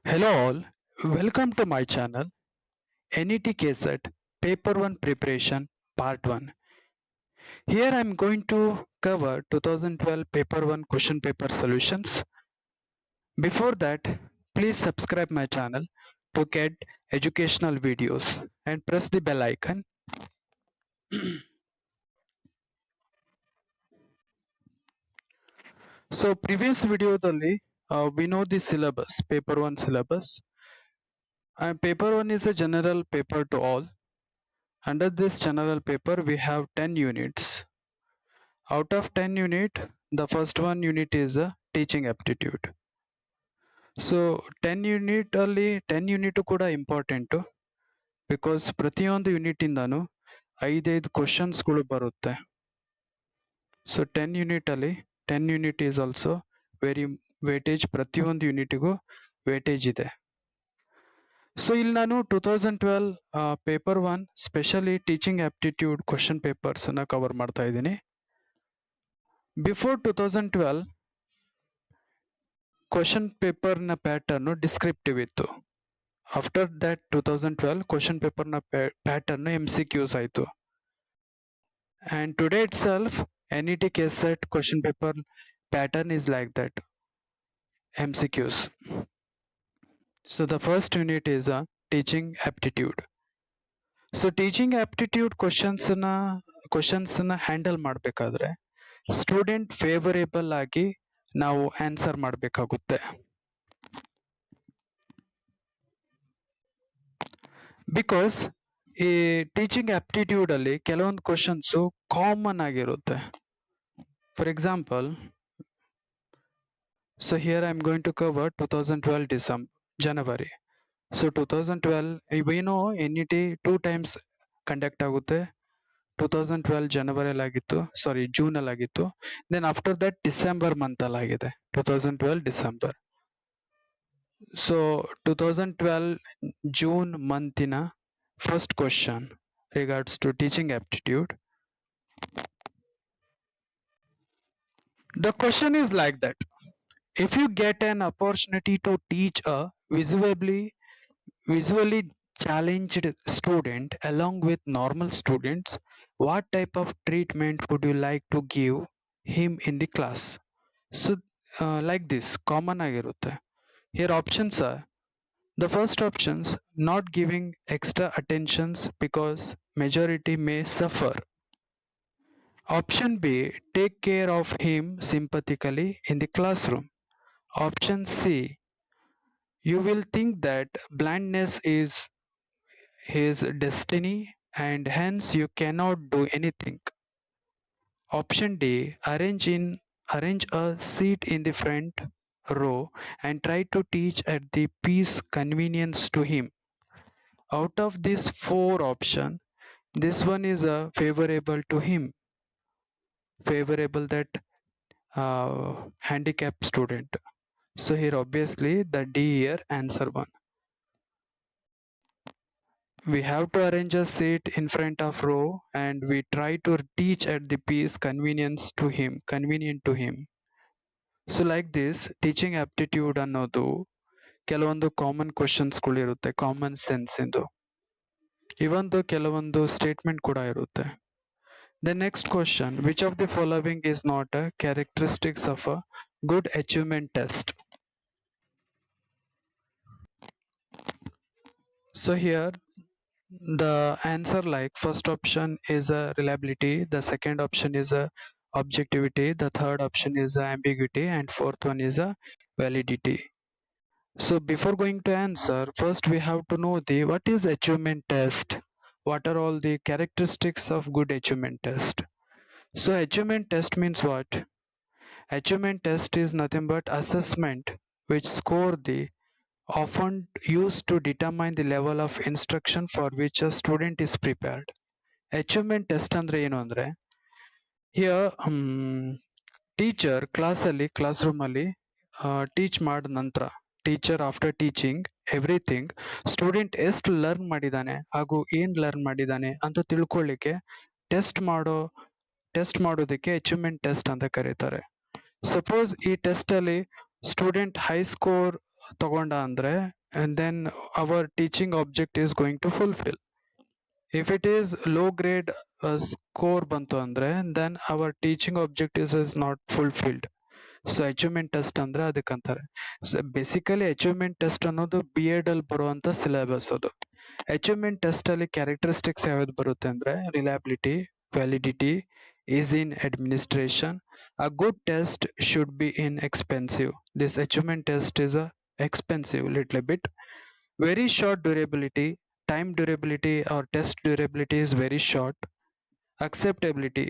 Hello all, welcome to my channel NET KSET Paper 1 Preparation Part 1. Here I am going to cover 2012 Paper 1 question paper solutions. Before that, please subscribe my channel to get educational videos and press the bell icon. So previous video we know the syllabus, Paper 1 syllabus. And Paper 1 is a general paper to all. Under this general paper we have 10 units. Out of 10 unit, the first one unit is a teaching aptitude. So 10 unit ಅಲ್ಲಿ 10 unit ಕೂಡ important because ಪ್ರತಿಯೊಂದು unit ಇಂದಾನು 5 ಕ್ವಶನ್ಸ್ಗಳು ಬರುತ್ತೆ. So 10 unit ಅಲ್ಲಿ 10 unit is also very weightage, ಪ್ರತಿಯೊಂದು ಯೂನಿಟ್ಗೂ weightage ಇದೆ. So ಇಲ್ಲಿ ನಾನು 2012 paper 1 specially teaching aptitude question papers ಅನ್ನ ಕವರ್ ಮಾಡ್ತಾ ಇದ್ದೀನಿ. ಬಿಫೋರ್ 2012 ಕ್ವಶನ್ ಪೇಪರ್ ನ ಪ್ಯಾಟರ್ನ್ ಡಿಸ್ಕ್ರಿಪ್ಟಿವ್ ಇತ್ತು. ಆಫ್ಟರ್ ದಟ್ 2012 ಕ್ವಶನ್ ಪೇಪರ್ ನ ಪ್ಯಾಟರ್ನ್ MCQs ಆಯ್ತು. And today it self NET KSET question paper pattern is like that, MCQs. So the first unit is a teaching aptitude. So teaching aptitude questions ನ handle ಮಾಡಬೇಕಾದ್ರೆ student favourable ಆಗಿ ನಾವು answer ಮಾಡಬೇಕಾಗುತ್ತೆ. Because ಈ teaching aptitude ಅಲ್ಲಿ ಕೆಲವೊಂದು questions common ಆಗಿರುತ್ತೆ. For example, so here I am going to cover 2012 January. So 2012 ಏನೋ NET 2 ಟೈಮ್ಸ್ ಕಂಡಕ್ಟ್ ಆಗುತ್ತೆ. 2012 ಜನವರಿಯಲ್ಲಿ ಆಗಿತ್ತು, ಸಾರಿ ಜೂನ್ ಅಲ್ಲಿ ಆಗಿತ್ತು. Then after that December month ಅಲ್ಲಿ ಆಗಿದೆ, 2012 ಡಿಸೆಂಬರ್. ಸೊ 2012 ಜೂನ್ ಮಂತಿನ first question regards to teaching aptitude. The question is like that: if you get an opportunity to teach a visually challenged student along with normal students, what type of treatment would you like to give him in the class? So like this common ಆಗಿರುತ್ತೆ. Here options are: the first options, not giving extra attentions because majority may suffer. Option B, take care of him sympathetically in the classroom. Option C, you will think that blindness is his destiny and hence you cannot do anything. Option D, arrange a seat in the front row and try to teach at the piece convenience to him. Out of these 4 options, this one is favorable to him, favorable that handicapped student. So here obviously the D here answer 1. We have to arrange a seat in front of row and we try to teach at the piece convenient to him. So like this teaching aptitude ಅನ್ನೋದು ಕೆಲವೊಂದು common ಕ್ವಶನ್ಸ್ಗಳು ಇರುತ್ತೆ, common sense ಇಂದು. ಇವಂದು ಕೆಲವೊಂದು statement ಕೂಡ ಇರುತ್ತೆ. The next question, which of the following is not a characteristics of a good achievement test? So here the answer, like first option is a reliability, the second option is a objectivity, the third option is a ambiguity, and fourth one is a validity. So before going to answer, first we have to know the what is achievement test, what are all the characteristics of good achievement test. So achievement test means what? Achievement test is nothing but assessment which score the often used to determine the level of instruction for which a student is prepared. Achievement test ಅಂದ್ರೆ ಏನು ಅಂದ್ರೆ, here teacher class room ಅಲ್ಲಿ teach ಮಾಡಿದ ನಂತರ, teacher after teaching everything student ಎಷ್ಟು learn ಮಾಡಿದಾನೆ ಹಾಗೂ ಏನ್ ಲರ್ನ್ ಮಾಡಿದಾನೆ ಅಂತ ತಿಳ್ಕೊಳ್ಳಿಕ್ಕೆ ಟೆಸ್ಟ್ ಮಾಡೋದಕ್ಕೆ ಅಚೀವ್ಮೆಂಟ್ ಟೆಸ್ಟ್ ಅಂತ ಕರೀತಾರೆ. ಸಪೋಸ್ ಈ ಟೆಸ್ಟ್ ಅಲ್ಲಿ ಸ್ಟೂಡೆಂಟ್ ಹೈ ಸ್ಕೋರ್ ತಗೊಂಡ ಅಂದ್ರೆ, and then our teaching object is going to fulfill. If it is low grade score bantu andre, then our teaching objective is not fulfilled. So achievement test ಅಂದ್ರೆ ಅದಕ್ಕಂತಾರೆ. So basically achievement test ಅನ್ನೋದು B Ed ಅಲ್ಲಿ ಬರುವಂತ syllabus ಅದು. Achievement test ಅಲ್ಲಿ characteristics ಯಾವ್ದು ಬರುತ್ತೆ ಅಂದ್ರೆ reliability, validity, is in administration. A good test should be in expensive. This achievement test is a expensive little bit. Very short durability, time durability or test durability is very short. Acceptability,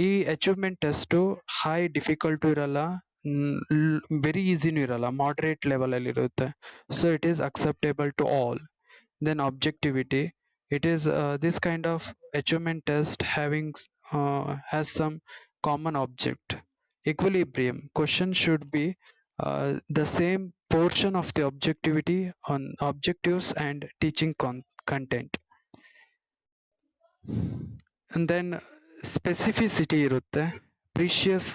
ಈ achievement test high difficult ಇರಲ್ಲ, very ಈಸಿನೂ ಇರಲ್ಲ, moderate level ಅಲ್ಲಿ ಇರುತ್ತೆ. So it is acceptable to all. Then objectivity, it is this kind of achievement test having has some common object. Equilibrium, question should be the same portion of the objectivity on objectives and teaching content. And then specificity irutte, precious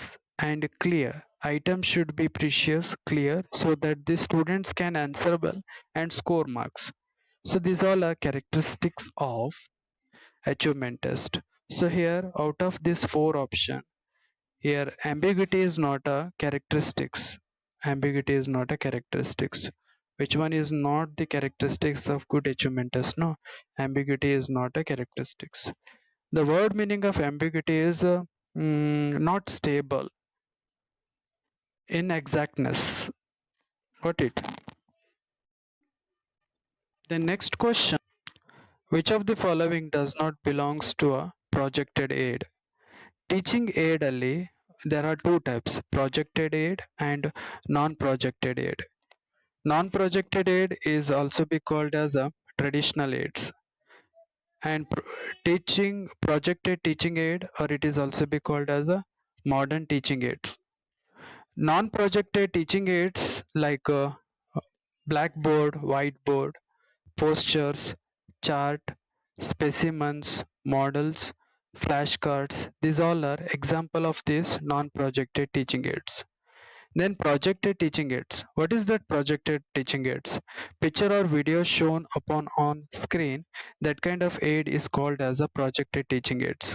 and clear. Items should be precious, clear, so that the students can answer well and score marks. So these all are characteristics of achievement test. So here out of these four option, here ambiguity is not a characteristics. Ambiguity is not a characteristics. Which one is not the characteristics of good achievement test? No, ambiguity is not a characteristics. The word meaning of ambiguity is not stable, inexactness. Got it? The next question, which of the following does not belongs to a projected aid? Teaching aid ಅಲ್ಲಿ there are two types, projected aid and non-projected aid. Non-projected aid is also be called as a traditional aids, and teaching projected teaching aid, or it is also be called as a modern teaching aids. Non-projected teaching aids like blackboard, whiteboard, posters, chart, specimens, models, flashcards, these all are example of these non-projected teaching aids. Then projected teaching aids. What is that projected teaching aids? Picture or video shown upon on screen, that kind of aid is called as a projected teaching aids.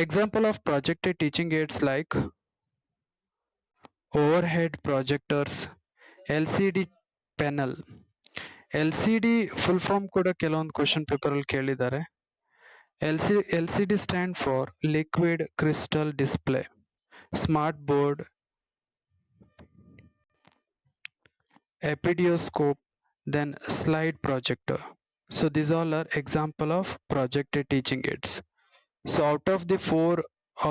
Example of projected teaching aids like overhead projectors, LCD panel. LCD full form ಕೂಡ ಕೆಲವೊಂದು question paper ಅಲ್ಲಿ ಕೇಳಿದ್ದಾರೆ. LCD stand for liquid crystal display, smart board, epidioscope, then slide projector. So these all are example of projected teaching aids. So out of the four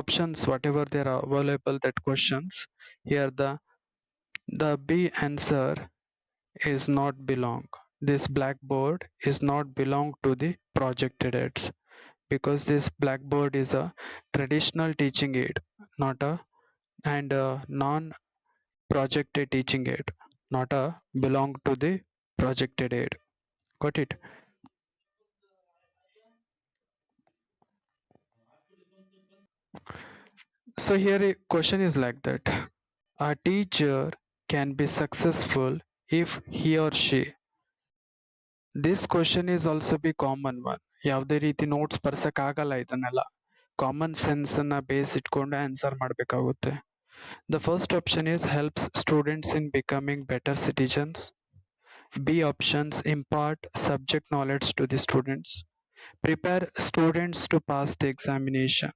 options, whatever there are available that questions, here the B answer is not belong. This blackboard is not belong to the projected aids, because this blackboard is a traditional teaching aid, not a, and a non-projected teaching aid, not a belong to the projected aid. Got it? So here a question is like that. A teacher can be successful if he or she. This question is also be common one. ಯಾವುದೇ ರೀತಿ notes ಬರ್ಸಕ್ ಆಗಲ್ಲ, ಇದನ್ನೆಲ್ಲ common sense ಅನ್ನ base ಇಟ್ಕೊಂಡು answer ಮಾಡಬೇಕಾಗುತ್ತೆ. The first option is helps students in becoming better citizens. B options impart subject knowledge to the students, prepare students to pass the examination,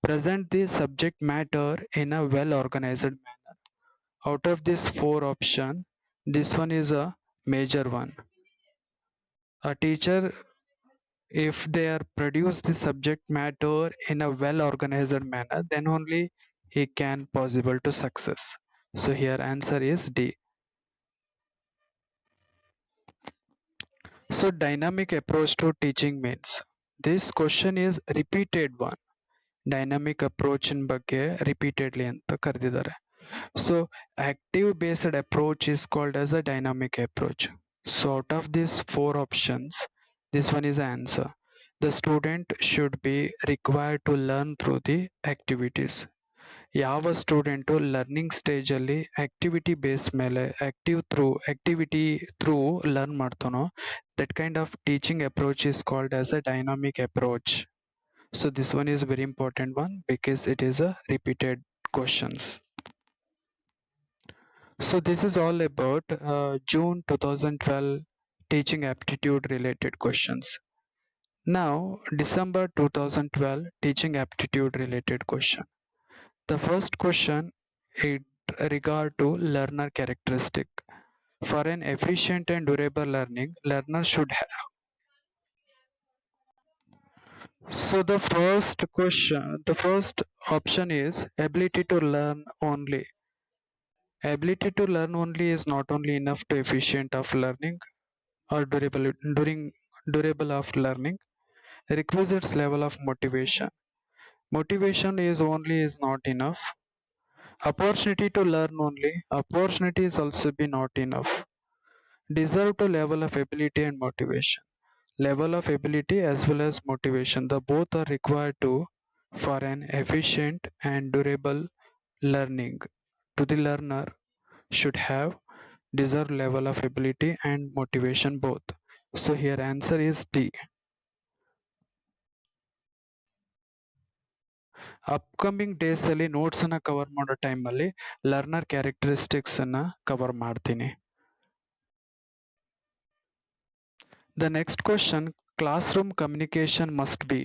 present the subject matter in a well organized manner. Out of these four options, this one is a major one. A teacher, if they are produce the subject matter in a well organized manner, then only he can possible to success. So here answer is D. So dynamic approach to teaching means, this question is repeated one. Dynamic approach in ಬಗ್ಗೆ repeatedly ಅಂತ ಕರೆದಿದ್ದಾರೆ. So active based approach is called as a dynamic approach. So out of these four options, this one is the answer. The student should be required to learn through the activities. ಯಾವ student learning ಸ್ಟೇಜಲ್ಲಿ activity base ಮೇಲೆ activity through learn ಮಾಡ್ತಾನೋ that kind of teaching approach is called as a dynamic approach. So this one is very important one because it is a repeated questions. So this is all about June 2012 teaching aptitude related questions. Now December 2012 teaching aptitude related question. The first question it regard to learner characteristic. For an efficient and durable learning, learner should have. So the first option is ability to learn only. Ability to learn only is not only enough to efficient of learning or durable of learning. Requisites level of motivation. Motivation is only is not enough. Opportunity to learn only. Opportunity is also be not enough. Deserve to level of ability and motivation. Level of ability as well as motivation. The both are required to for an efficient and durable learning. To the learner should have deserved level of ability and motivation both. So here answer is D. Upcoming days ಅಲ್ಲಿ notes ಅನ್ನ cover ಮಾಡೋ time ಅಲ್ಲಿ learner characteristics ಅನ್ನ cover ಮಾಡ್ತೀನಿ. The next question, classroom communication must be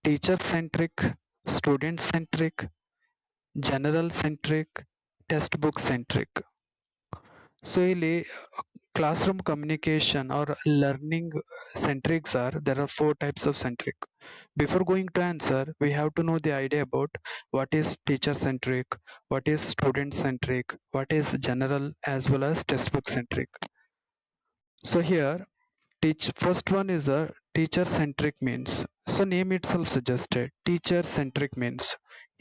teacher centric, student centric, general centric, textbook centric. So ಇಲ್ಲಿ classroom communication or learning centrics are there are four types of centric. Before going to answer, we have to know the idea about what is teacher centric, what is student centric, what is general as well as textbook centric. So here first one is a teacher centric means. So name itself suggested teacher centric means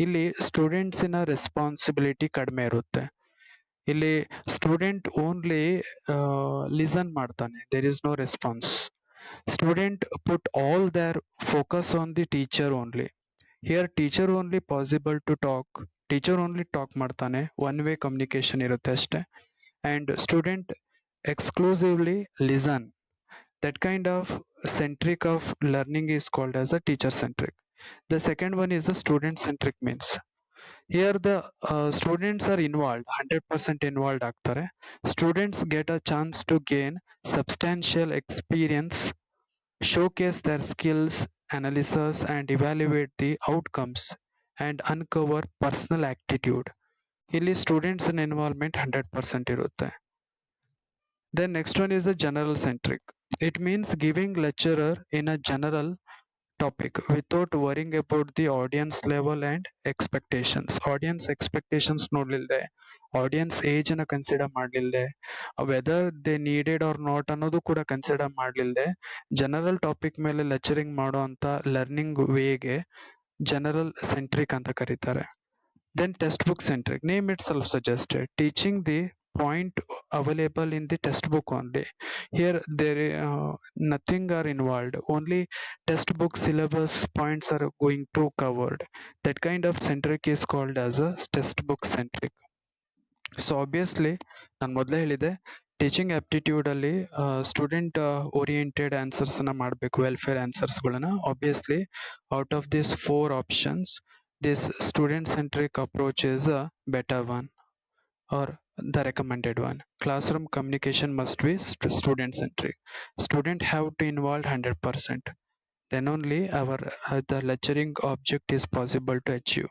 ಇಲ್ಲಿ students ಇನ responsibility ಕಡಿಮೆ ಇರುತ್ತೆ. ಇಲ್ಲಿ student only listen ಮಾಡ್ತಾನೆ, there is no response. Student put all their focus on the teacher only. Here teacher only possible to talk, teacher only talk ಮಾಡ್ತಾನೆ, one way communication ಇರುತ್ತೆ ಅಷ್ಟೇ. And student exclusively listen. That kind of centric of learning is called as a teacher centric. The second one is a student centric means. Here the students are involved, 100% involved ಆಗ್ತಾರೆ. Students get a chance to gain substantial experience, showcase their skills, analysis and evaluate the outcomes and uncover personal attitude. ಇಲ್ಲಿ students in involvement 100% ಇರುತ್ತೆ. Then next one is a general centric. It means giving lecturer in a general topic without worrying about the audience level and expectations. Audience expectations ನೋಡ್ಲಿಲ್ದೆ, audience age ಅನ್ನ consider ಮಾಡ್ಲಿಲ್ದೆ, whether they needed or not ಅನ್ನೋದು ಕೂಡ consider ಮಾಡ್ಲಿಲ್ದೆ general topic ಮೇಲೆ lecturing ಮಾಡೋ ಅಂತ learning ವೇಗೆ general centric ಅಂತ ಕರೀತಾರೆ. Then textbook centric, name itself suggested teaching the point available in the textbook only. Here there nothing are involved, only textbook syllabus points are going to covered. That kind of centric is called as a textbook centric. So obviously ನಾನು ಮೊದಲೇ ಹೇಳಿದೆ teaching aptitude ಅಲ್ಲಿ student oriented answers ಅನ್ನ ಮಾಡಬೇಕು, welfare ಆನ್ಸರ್ಸ್ಗಳನ್ನ. Obviously out of this four options this student centric approach is a better one or the recommended one. Classroom communication must be student centric. Student have to involve 100%, then only our the lecturing object is possible to achieve.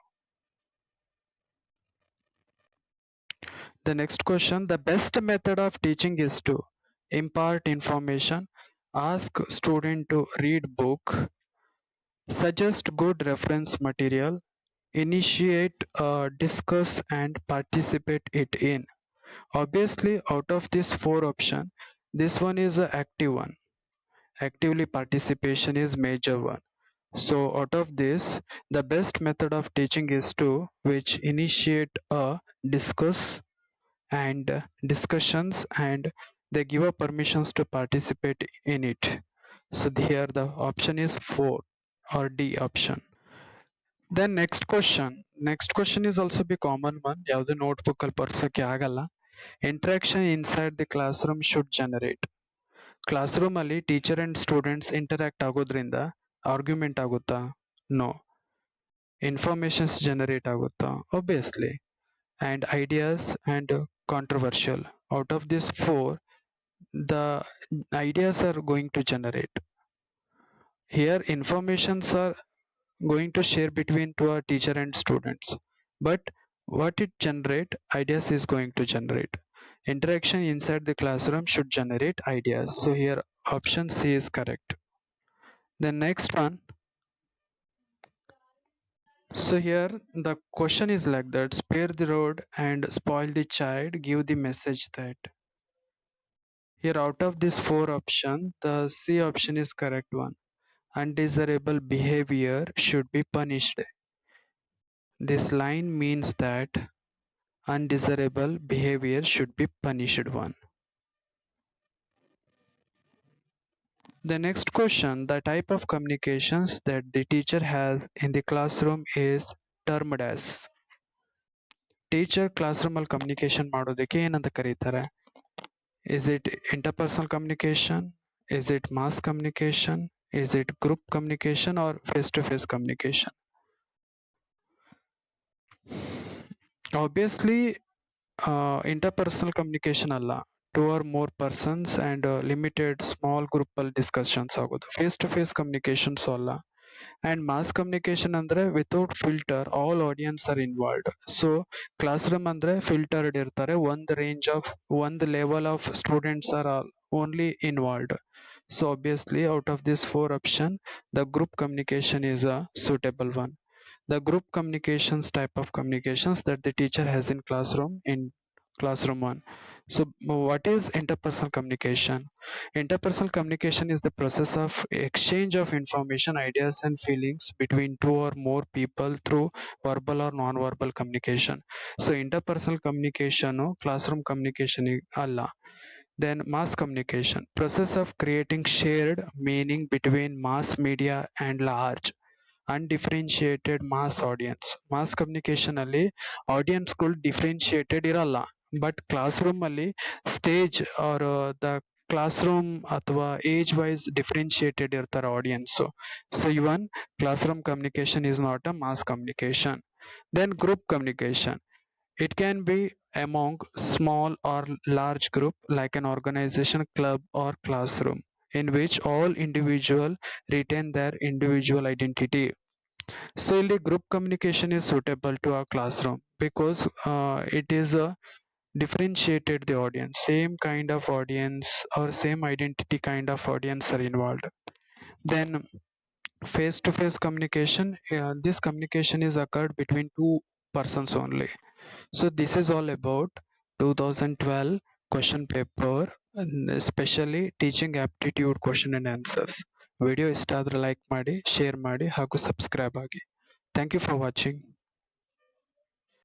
The next question, the best method of teaching is to impart information, ask student to read book, suggest good reference material, initiate, discuss and participate it in. Obviously out of this four option, this one is a active one. Actively participation is major one. So out of this, the best method of teaching is to which initiate a discuss and discussions and they give a permissions to participate in it. So here the option is 4 or D option. Then next question is also be common one. ಯಾವುದೇ notebook ಅಲ್ಲಿ ಬರ್ಸೋಕೆ ಆಗಲ್ಲ. Interaction inside the classroom should generate. Class room ಅಲ್ಲಿ teacher and students interact ಆಗೋದ್ರಿಂದ argument ಆಗುತ್ತಾ? No. Informations generate ಆಗುತ್ತಾ? Obviously. And ideas and controversial. Out of these four, the ideas are going to generate. Here informations are going to share between to a teacher and students, but what it generate, ideas is going to generate. Interaction inside the classroom should generate ideas, so here option C is correct. The next one, so here the question is like that: spare the road and spoil the child, give the message that. Here out of these four options, the C option is correct one. Undesirable behavior should be punished. This line means that undesirable behavior should be punished one. The next question, the type of communications that the teacher has in the classroom is termed as. Teacher class room ಅಲ್ಲಿ communication ಮಾಡೋದಕ್ಕೆ ಏನಂತ ಕರೀತಾರೆ? Is it interpersonal communication? Is it mass communication? Is it group communication or face-to-face communication? Obviously, interpersonal communication ಅಲ್ಲ, two or more persons and limited small group ಅಲ್ಲಿ discussions ಆಗೋದು. Face to face communications ಅಲ್ಲ. And mass communication ಅಂದ್ರೆ without filter all audience are involved. So classroom ಅಂದ್ರೆ filtered ಇರ್ತಾರೆ, ಒಂದು range of ಒಂದು level of students are only involved. So obviously out of this four option, the group communication is a suitable one. The group communications type of communications that the teacher has in classroom in classroom one. So what is interpersonal communication? Interpersonal communication is the process of exchange of information, ideas and feelings between two or more people through verbal or non-verbal communication. So interpersonal communication classroom communication alla. Then mass communication, process of creating shared meaning between mass media and large undifferentiated mass audience. Mass communication ಅಲ್ಲಿ ಆಡಿಯನ್ಸ್ಗಳು differentiated ಇರಲ್ಲ, but classroom ಅಲ್ಲಿ stage or the classroom ಅಥವಾ age wise differentiated ಇರ್ತಾರೆ audience. So even classroom communication is not a mass communication. Then group communication, it can be among small or large group like an organization, club or classroom in which all individual retain their individual identity. So ಇಲ್ಲಿ group communication is suitable to a classroom because it is a differentiated the audience, same kind of audience or same identity kind of audience are involved. Then face-to-face communication, this communication is occurred between two persons only. So this is all about 2012 question paper, especially teaching aptitude question and answers. Video ಇಷ್ಟ ಆದರೆ like ಮಾಡಿ, share ಮಾಡಿ ಹಾಗೂ subscribe ಆಗಿ. Thank you for watching.